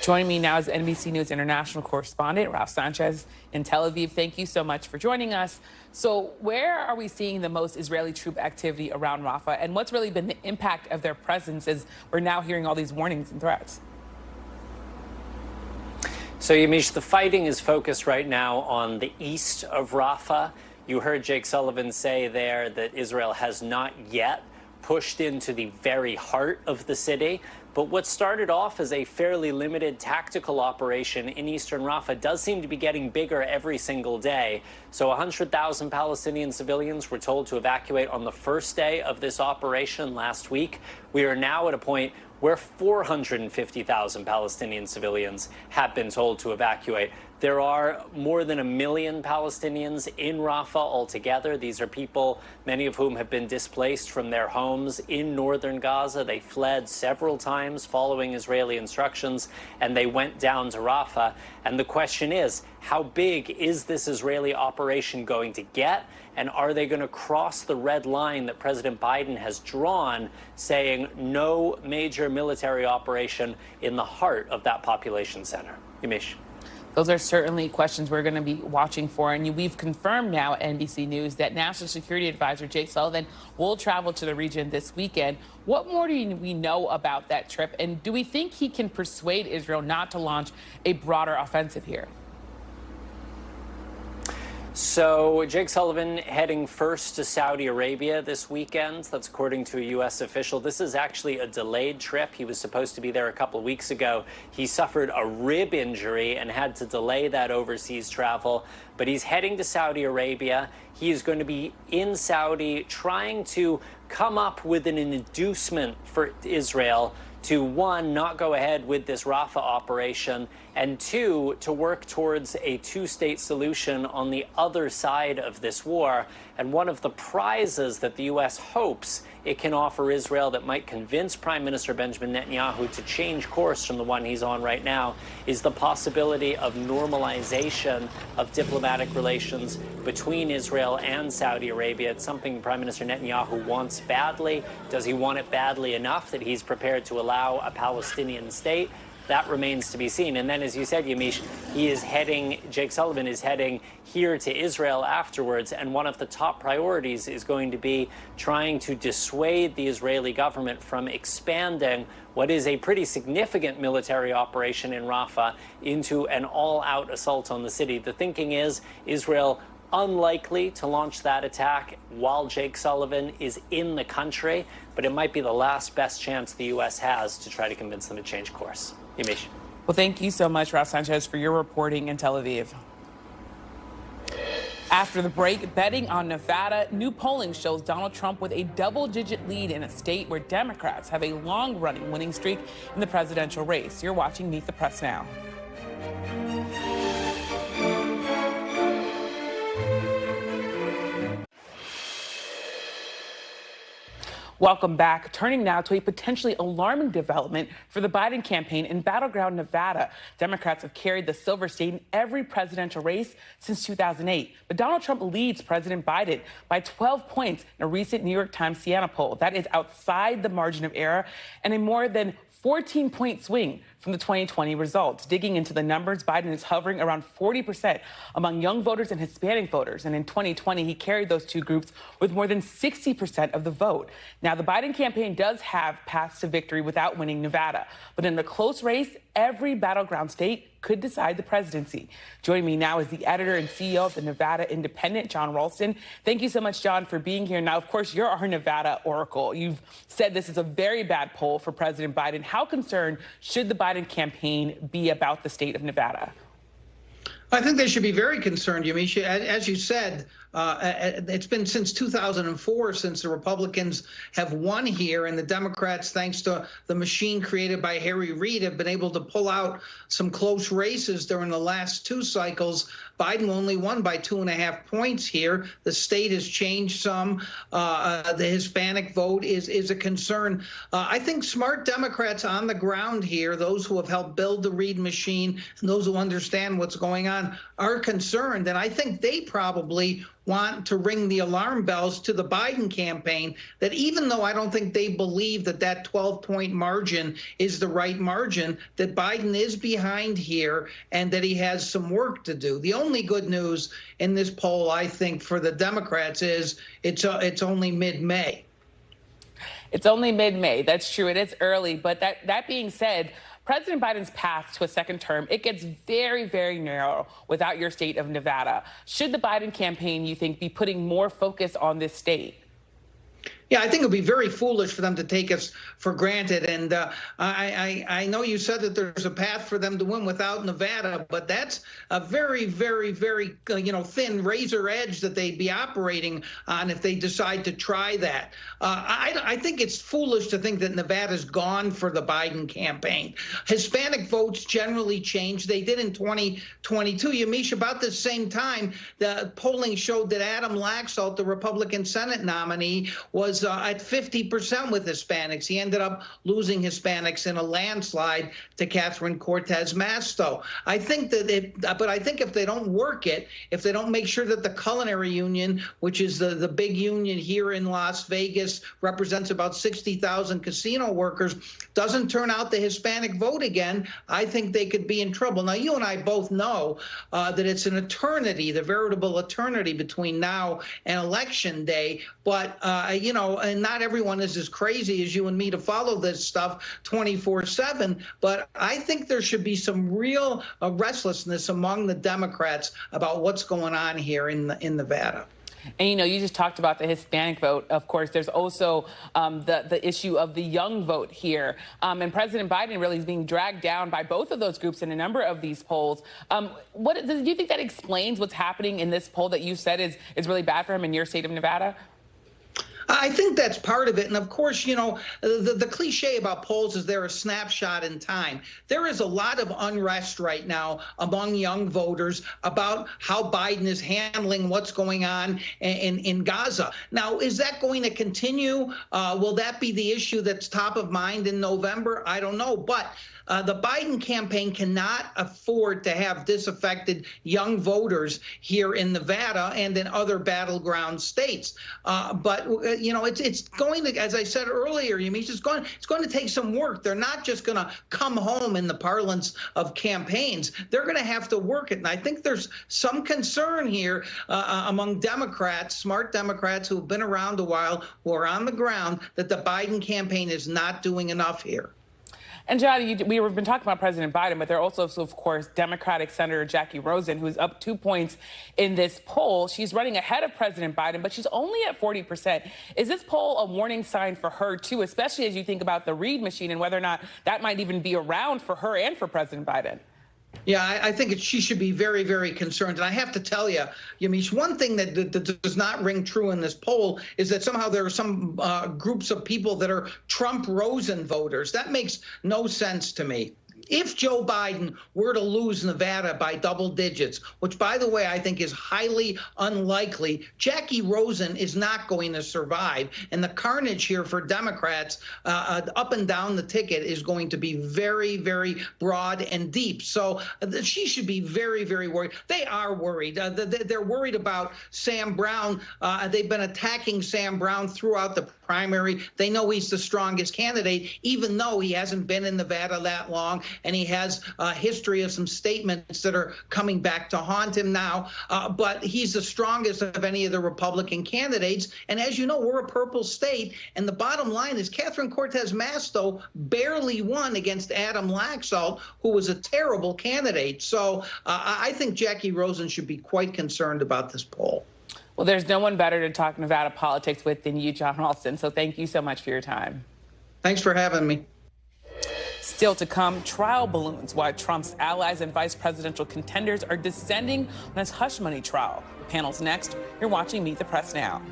Speaker 1: Joining me now is NBC News international correspondent Ralph Sanchez in Tel Aviv. Thank you so much for joining us. So where are we seeing the most Israeli troop activity around Rafah, and what's really been the impact of their presence as we're now hearing all these warnings and threats?
Speaker 18: So, Yamish, the fighting is focused right now on the east of Rafah. You heard Jake Sullivan say there that Israel has not yet pushed into the very heart of the city. But what started off as a fairly limited tactical operation in eastern Rafah does seem to be getting bigger every single day. So 100,000 Palestinian civilians were told to evacuate on the first day of this operation last week. We are now at a point where 450,000 Palestinian civilians have been told to evacuate. There are more than 1 million Palestinians in Rafah altogether. These are people, many of whom have been displaced from their homes in northern Gaza. They fled several times following Israeli instructions, and they went down to Rafah. And the question is, how big is this Israeli operation going to get? And are they going to cross the red line that President Biden has drawn, saying no major military operation in the heart of that population center? Yamish.
Speaker 1: Those are certainly questions we're going to be watching for. And we've confirmed now at NBC News that National Security Advisor Jake Sullivan will travel to the region this weekend. What more do we know about that trip? And do we think he can persuade Israel not to launch a broader offensive here?
Speaker 18: So Jake Sullivan heading first to Saudi Arabia this weekend. That's according to a U.S. official. This is actually a delayed trip. He was supposed to be there a couple of weeks ago. He suffered a rib injury and had to delay that overseas travel. But he's heading to Saudi Arabia. He is going to be in Saudi trying to come up with an inducement for Israel to, one, not go ahead with this Rafah operation, and two, to work towards a two-state solution on the other side of this war. And one of the prizes that the U.S. hopes it can offer Israel that might convince Prime Minister Benjamin Netanyahu to change course from the one he's on right now is the possibility of normalization of diplomatic relations between Israel and Saudi Arabia. It's something Prime Minister Netanyahu wants badly. Does he want it badly enough that he's prepared to allow a Palestinian state? That remains to be seen. And then, as you said, Yamish, Jake Sullivan is heading here to Israel afterwards. And one of the top priorities is going to be trying to dissuade the Israeli government from expanding what is a pretty significant military operation in Rafah into an all-out assault on the city. The thinking is Israel unlikely to launch that attack while Jake Sullivan is in the country, but it might be the last best chance the U.S. has to try to convince them to change course. Yamish.
Speaker 1: Well, thank you so much, Ralph Sanchez, for your reporting in Tel Aviv. After the break, betting on Nevada, new polling shows Donald Trump with a double-digit lead in a state where Democrats have a long-running winning streak in the presidential race. You're watching Meet the Press now. Welcome back. Turning now to a potentially alarming development for the Biden campaign in battleground Nevada. Democrats have carried the silver state in every presidential race since 2008. But Donald Trump leads President Biden by 12 points in a recent New York Times Siena poll. That is outside the margin of error and a more than 14-point swing from the 2020 results. Digging into the numbers, Biden is hovering around 40% among young voters and Hispanic voters. And in 2020, he carried those two groups with more than 60% of the vote. Now, the Biden campaign does have paths to victory without winning Nevada. But in a close race, every battleground state could decide the presidency. Joining me now is the editor and CEO of the Nevada Independent, Jon Ralston. Thank you so much, Jon, for being here. Now, of course, you're our Nevada oracle. You've said this is a very bad poll for President Biden. How concerned should the Biden campaign be about the state of Nevada?
Speaker 19: I think they should be very concerned, Yamisha. As you said, it's been since 2004 since the Republicans have won here, and the Democrats, thanks to the machine created by Harry Reid, have been able to pull out some close races during the last two cycles. Biden only won by 2.5 points here. The state has changed some. The Hispanic vote is a concern. I think smart Democrats on the ground here, those who have helped build the Reid machine and those who understand what's going on, are concerned. And I think they probably want to ring the alarm bells to the Biden campaign that even though I don't think they believe that that 12-point margin is the right margin, that Biden is behind here and that he has some work to do. The only good news in this poll, I think, for the Democrats is it's only mid-May.
Speaker 1: It's only mid-May. That's true. It is early. But that being said, President Biden's path to a second term, it gets very, very narrow without your state of Nevada. Should the Biden campaign, you think, be putting more focus on this state?
Speaker 19: Yeah, I think it would be very foolish for them to take us for granted. And I know you said that there's a path for them to win without Nevada, but that's a very, very, very, thin razor edge that they'd be operating on if they decide to try that. I think it's foolish to think that Nevada's gone for the Biden campaign. Hispanic votes generally change. They did in 2022. Yamish, about the same time, the polling showed that Adam Laxalt, the Republican Senate nominee, was at 50% with Hispanics. He ended up losing Hispanics in a landslide to Catherine Cortez Masto. I think but I think if they don't work it, if they don't make sure that the Culinary Union, which is the big union here in Las Vegas, represents about 60,000 casino workers, doesn't turn out the Hispanic vote again, I think they could be in trouble. Now, you and I both know that it's an eternity, the veritable eternity between now and Election Day. But, and not everyone is as crazy as you and me to follow this stuff 24/7. But I think there should be some real restlessness among the Democrats about what's going on here in Nevada.
Speaker 1: And, you just talked about the Hispanic vote. Of course, there's also the issue of the young vote here. And President Biden really is being dragged down by both of those groups in a number of these polls. Do you think that explains what's happening in this poll that you said is really bad for him in your state of Nevada?
Speaker 19: I think that's part of it. And of course, the cliche about polls is they're a snapshot in time. There is a lot of unrest right now among young voters about how Biden is handling what's going on in Gaza. Now, is that going to continue? Will that be the issue that's top of mind in November? I don't know. But the Biden campaign cannot afford to have disaffected young voters here in Nevada and in other battleground states. But it's going to, as I said earlier, Yamish, it's going to take some work. They're not just going to come home in the parlance of campaigns. They're going to have to work it. And I think there's some concern here among Democrats, smart Democrats who have been around a while, who are on the ground, that the Biden campaign is not doing enough here.
Speaker 1: And Jon, we've been talking about President Biden, but there are also, of course, Democratic Senator Jackie Rosen, who's up 2 points in this poll. She's running ahead of President Biden, but she's only at 40%. Is this poll a warning sign for her, too, especially as you think about the Reid machine and whether or not that might even be around for her and for President Biden?
Speaker 19: Yeah, I think she should be very, very concerned. And I have to tell you, Yamish, one thing that does not ring true in this poll is that somehow there are some groups of people that are Trump-Rosen voters. That makes no sense to me. If Joe Biden were to lose Nevada by double digits, which, by the way, I think is highly unlikely, Jackie Rosen is not going to survive. And the carnage here for Democrats up and down the ticket is going to be very, very broad and deep. So she should be very, very worried. They are worried. They're worried about Sam Brown. They've been attacking Sam Brown throughout the primary. They know he's the strongest candidate, even though he hasn't been in Nevada that long, and he has a history of some statements that are coming back to haunt him now. But he's the strongest of any of the Republican candidates. And as you know, we're a purple state. And the bottom line is Catherine Cortez Masto barely won against Adam Laxalt, who was a terrible candidate. So I think Jackie Rosen should be quite concerned about this poll.
Speaker 1: Well, there's no one better to talk Nevada politics with than you, Jon Ralston. So thank you so much for your time.
Speaker 19: Thanks for having me.
Speaker 1: Still to come, trial balloons, why Trump's allies and vice presidential contenders are descending on his hush money trial. The panel's next. You're watching Meet the Press Now.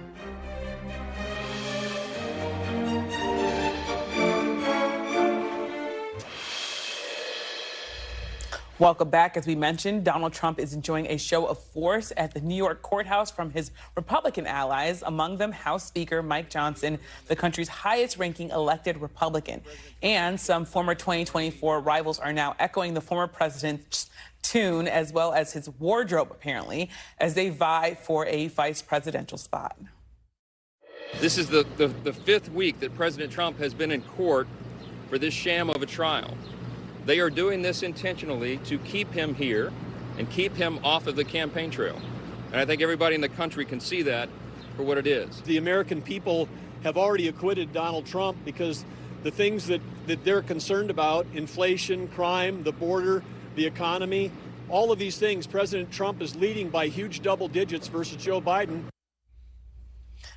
Speaker 1: Welcome back. As we mentioned, Donald Trump is enjoying a show of force at the New York courthouse from his Republican allies, among them House Speaker Mike Johnson, the country's highest-ranking elected Republican. And some former 2024 rivals are now echoing the former president's tune, as well as his wardrobe, apparently, as they vie for a vice presidential spot.
Speaker 20: This is the fifth week that President Trump has been in court for this sham of a trial. They are doing this intentionally to keep him here and keep him off of the campaign trail. And I think everybody in the country can see that for what it is.
Speaker 21: The American people have already acquitted Donald Trump because the things that they're concerned about, inflation, crime, the border, the economy, all of these things, President Trump is leading by huge double digits versus Joe Biden.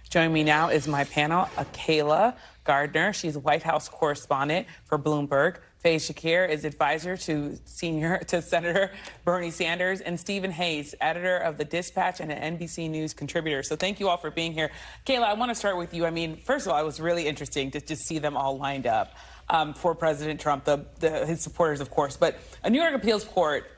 Speaker 1: Joining me now is my panel, Akayla Gardner. She's a White House correspondent for Bloomberg. Faiz Shakir is advisor to Senator Bernie Sanders, and Stephen Hayes, editor of The Dispatch and an NBC News contributor. So thank you all for being here. Kayla, I want to start with you. I mean, first of all, it was really interesting to just see them all lined up for President Trump, his supporters, of course. But a New York appeals court,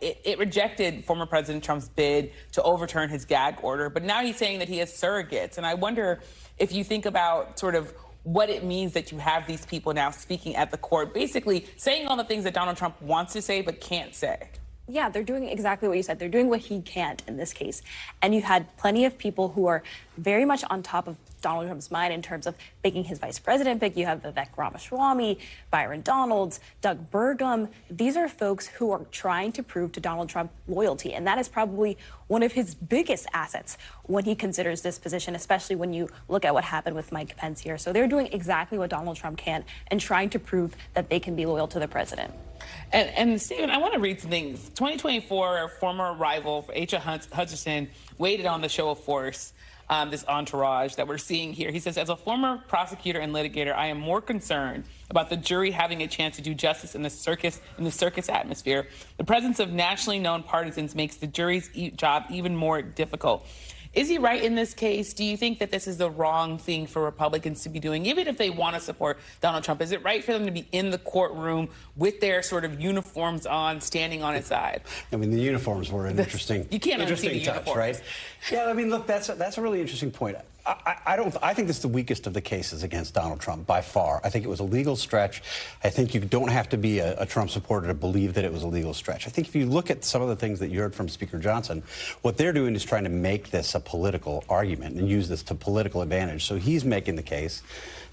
Speaker 1: it rejected former President Trump's bid to overturn his gag order. But now he's saying that he has surrogates. And I wonder if you think about sort of what it means that you have these people now speaking at the court, basically saying all the things that Donald Trump wants to say but can't say.
Speaker 22: Yeah, they're doing exactly what you said. They're doing what he can't in this case. And you had plenty of people who are very much on top of Donald Trump's mind in terms of making his vice president pick. You have Vivek Ramaswamy, Byron Donalds, Doug Burgum. These are folks who are trying to prove to Donald Trump loyalty. And that is probably one of his biggest assets when he considers this position, especially when you look at what happened with Mike Pence here. So they're doing exactly what Donald Trump can and trying to prove that they can be loyal to the president.
Speaker 1: And Stephen, I want to read some things. 2024 former rival H.A. Hutchinson waited on the show of force, this entourage that we're seeing here. He says, as a former prosecutor and litigator, I am more concerned about the jury having a chance to do justice in the circus atmosphere. The presence of nationally known partisans makes the jury's job even more difficult. Is he right in this case? Do you think that this is the wrong thing for Republicans to be doing, even if they want to support Donald Trump? Is it right for them to be in the courtroom with their sort of uniforms on, standing on his side?
Speaker 7: I mean, the uniforms were an interesting touch, right? Yeah, I mean, look, that's a really interesting point. I think this is the weakest of the cases against Donald Trump by far. I think it was a legal stretch. I think you don't have to be a Trump supporter to believe that it was a legal stretch. I think if you look at some of the things that you heard from Speaker Johnson, what they're doing is trying to make this a political argument and use this to political advantage. So he's making the case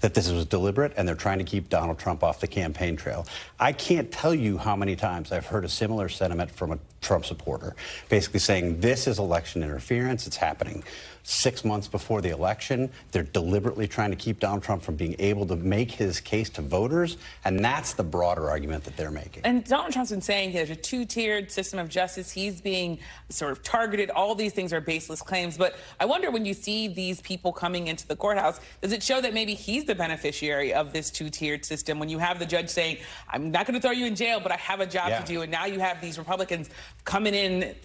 Speaker 7: that this was deliberate and they're trying to keep Donald Trump off the campaign trail. I can't tell you how many times I've heard a similar sentiment from a Trump supporter, basically saying this is election interference. It's happening 6 months before the election. They're deliberately trying to keep Donald Trump from being able to make his case to voters, and that's the broader argument that they're making.
Speaker 1: And Donald Trump's been saying there's a two-tiered system of justice. He's being sort of targeted. All these things are baseless claims. But I wonder, when you see these people coming into the courthouse, does it show that maybe he's the beneficiary of this two-tiered system? When you have the judge saying, I'm not going to throw you in jail, but I have a job to do, and now you have these Republicans coming in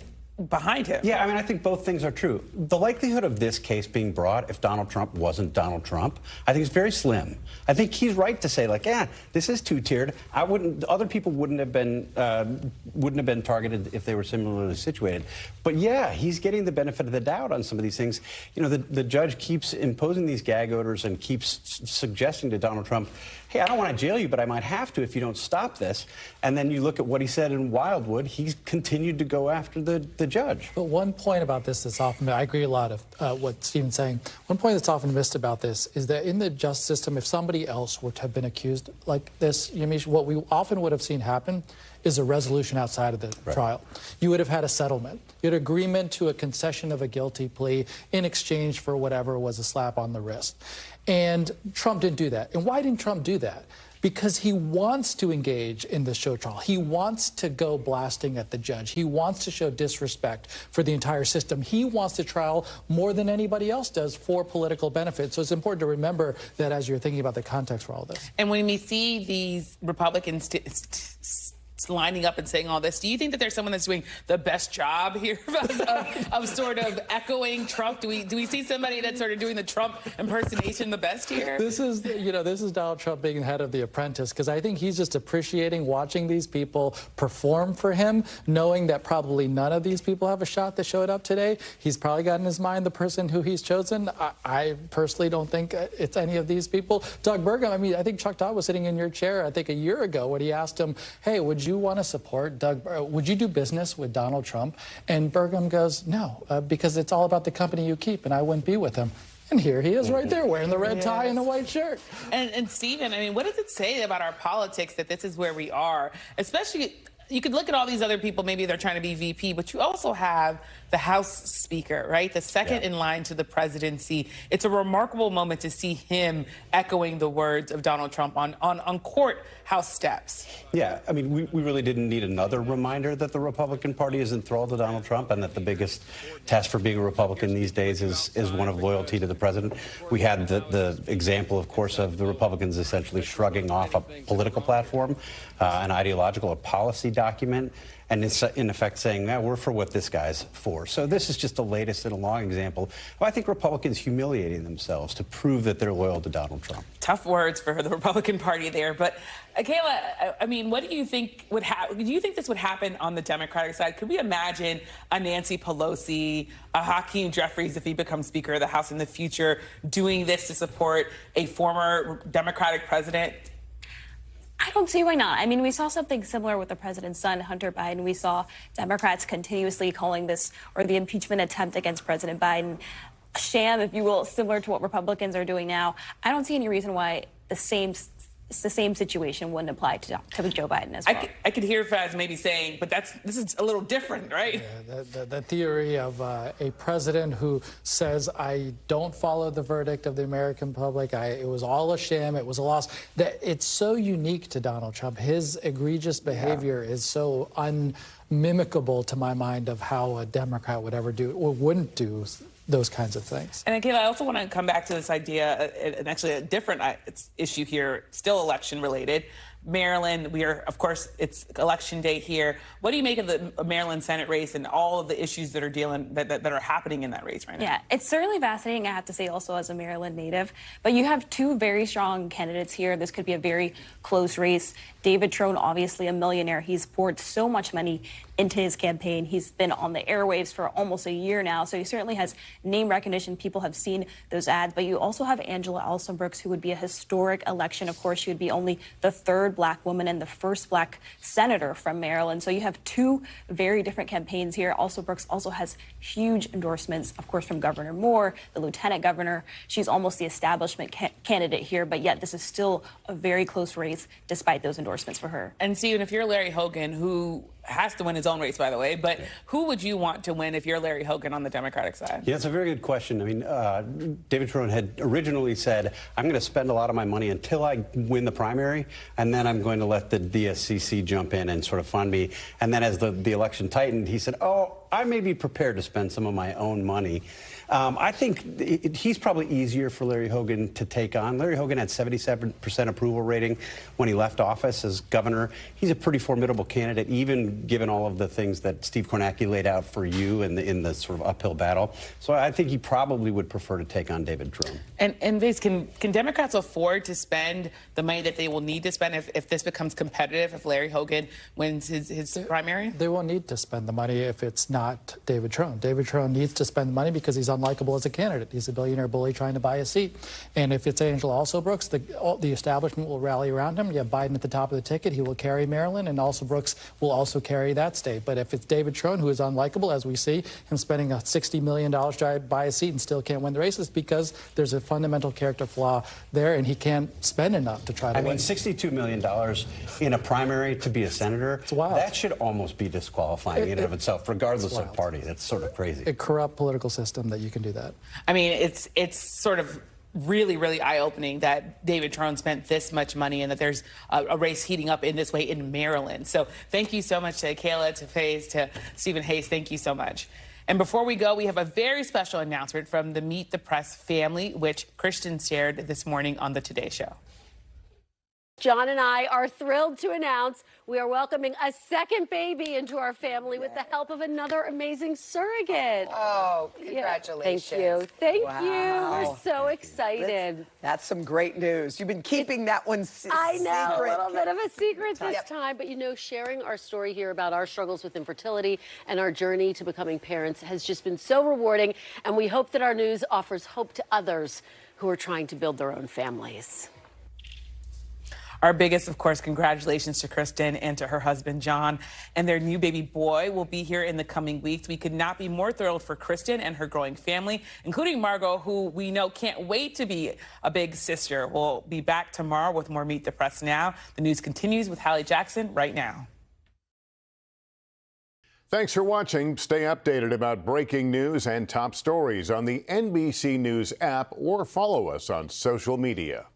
Speaker 1: behind him.
Speaker 7: Yeah, I mean, I think both things are true. The likelihood of this case being brought if Donald Trump wasn't Donald Trump, I think is very slim. I think he's right to say, like, yeah, this is two-tiered. Other people wouldn't have been targeted if they were similarly situated. But yeah, he's getting the benefit of the doubt on some of these things. You know, the judge keeps imposing these gag orders and keeps suggesting to Donald Trump, hey, I don't want to jail you, but I might have to if you don't stop this. And then you look at what he said in Wildwood, he's continued to go after the judge.
Speaker 23: But one point about this that's often, I agree a lot of what Stephen's saying. One point that's often missed about this is that in the justice system, if somebody else were to have been accused like this, Yamiche, what we often would have seen happen is a resolution outside of the trial. You would have had a settlement. You had agreement to a concession of a guilty plea in exchange for whatever was a slap on the wrist. And Trump didn't do that. And why didn't Trump do that? because he wants to engage in the show trial. He wants to go blasting at the judge. He wants to show disrespect for the entire system. He wants to trial more than anybody else does for political benefit. So it's important to remember that as you're thinking about the context for all this.
Speaker 1: And when we see these Republicans lining up and saying all this, do you think that there's someone that's doing the best job here of sort of echoing Trump? Do we see somebody that's sort of doing the Trump impersonation the best here?
Speaker 23: This is, this is Donald Trump being head of The Apprentice, because I think he's just appreciating watching these people perform for him, knowing that probably none of these people have a shot that showed up today. He's probably got in his mind the person who he's chosen. I personally don't think it's any of these people. Doug Burgum, I mean, I think Chuck Todd was sitting in your chair, I think a year ago, when he asked him, hey, would you want to support would you do business with Donald Trump? And Burgum goes, no, because it's all about the company you keep, and I wouldn't be with him. And here he is right there wearing the red tie and the white shirt.
Speaker 1: And Stephen, I mean, what does it say about our politics that this is where we are? Especially, you could look at all these other people, maybe they're trying to be VP, but you also have the House Speaker, right? The second in line to the presidency. It's a remarkable moment to see him echoing the words of Donald Trump on courthouse steps.
Speaker 2: Yeah, I mean, we really didn't need another reminder that the Republican Party is enthralled to Donald Trump and that the biggest test for being a Republican these days is one of loyalty to the president. We had the example, of course, of the Republicans essentially shrugging off a political platform, an ideological or policy document, and in effect saying, yeah, we're for what this guy's for. So this is just the latest in a long example of, I think, Republicans humiliating themselves to prove that they're loyal to Donald Trump.
Speaker 1: Tough words for the Republican Party there. But, Akayla, I mean, what do you think would happen? Do you think this would happen on the Democratic side? Could we imagine a Nancy Pelosi, a Hakeem Jeffries, if he becomes Speaker of the House in the future, doing this to support a former Democratic president?
Speaker 22: I don't see why not. I mean, we saw something similar with the president's son, Hunter Biden. We saw Democrats continuously calling this, or the impeachment attempt against President Biden, a sham, if you will, similar to what Republicans are doing now. I don't see any reason why the same situation wouldn't apply to Joe Biden as well.
Speaker 1: I could hear Faiz maybe saying, but this is a little different, right?
Speaker 23: Yeah, the theory of a president who says, I don't follow the verdict of the American public, it was all a sham, it was a loss. It's so unique to Donald Trump. His egregious behavior is so unmimicable to my mind of how a Democrat would ever do or wouldn't do those kinds of things.
Speaker 1: And Akayla, I also want to come back to this idea, and actually a different issue here, still election related. Maryland, of course, it's election day here. What do you make of the Maryland Senate race and all of the issues that are that are happening in that race right now?
Speaker 22: Yeah, it's certainly fascinating, I have to say, also as a Maryland native. But you have two very strong candidates here. This could be a very close race. David Trone, obviously a millionaire. He's poured so much money into his campaign. He's been on the airwaves for almost a year now, so he certainly has name recognition. People have seen those ads. But you also have Angela Alsobrooks, who would be a historic election. Of course, she would be only the third Black woman and the first Black senator from Maryland. So you have two very different campaigns here. Alsobrooks also has huge endorsements, of course, from Governor Moore, the lieutenant governor. She's almost the establishment candidate here, but yet this is still a very close race despite those endorsements for her.
Speaker 1: And Stephen, if you're Larry Hogan, who has to win his own race, by the way, but who would you want to win if you're Larry Hogan on the Democratic side?
Speaker 2: Yeah, it's a very good question. I mean, David Trone had originally said, I'm going to spend a lot of my money until I win the primary, and then I'm going to let the DSCC jump in and sort of fund me. And then as the election tightened, he said, oh, I may be prepared to spend some of my own money. I think he's probably easier for Larry Hogan to take on. Larry Hogan had 77% approval rating when he left office as governor. He's a pretty formidable candidate, even given all of the things that Steve Kornacki laid out for you in the sort of uphill battle. So I think he probably would prefer to take on David Trone.
Speaker 1: And Faiz, can Democrats afford to spend the money that they will need to spend if this becomes competitive, if Larry Hogan wins his primary?
Speaker 23: They won't need to spend the money if it's not David Trone. David Trone needs to spend money because he's unlikable as a candidate. He's a billionaire bully trying to buy a seat. And if it's Angela Alsobrooks, the establishment will rally around him. You have Biden at the top of the ticket. He will carry Maryland, and Alsobrooks will also carry that state. But if it's David Trone, who is unlikable, as we see, him spending $60 million to try to buy a seat and still can't win the race, is because there's a fundamental character flaw there, and he can't spend enough to try to win.
Speaker 2: I mean, $62 million in a primary to be a senator, that should almost be disqualifying in and of itself, regardless of party. That's sort of crazy.
Speaker 23: A corrupt political system that you can do that.
Speaker 1: I mean, it's sort of really, really eye-opening that David Trone spent this much money and that there's a race heating up in this way in Maryland. So thank you so much to Akayla, to Faiz, to Stephen Hayes. Thank you so much. And before we go, we have a very special announcement from the Meet the Press family, which Kristen shared this morning on the Today Show.
Speaker 3: Jon and I are thrilled to announce we are welcoming a second baby into our family with the help of another amazing surrogate.
Speaker 4: Oh, congratulations.
Speaker 3: Thank you. Thank
Speaker 4: Wow.
Speaker 3: you. We're so excited.
Speaker 4: That's some great news. You've been keeping that one secret.
Speaker 3: I know, a little bit of a secret this time. But, you know, sharing our story here about our struggles with infertility and our journey to becoming parents has just been so rewarding. And we hope that our news offers hope to others who are trying to build their own families.
Speaker 1: Our biggest, of course, congratulations to Kristen and to her husband, Jon, and their new baby boy will be here in the coming weeks. We could not be more thrilled for Kristen and her growing family, including Margot, who we know can't wait to be a big sister. We'll be back tomorrow with more Meet the Press Now. The news continues with Hallie Jackson right now.
Speaker 5: Thanks for watching. Stay updated about breaking news and top stories on the NBC News app or follow us on social media.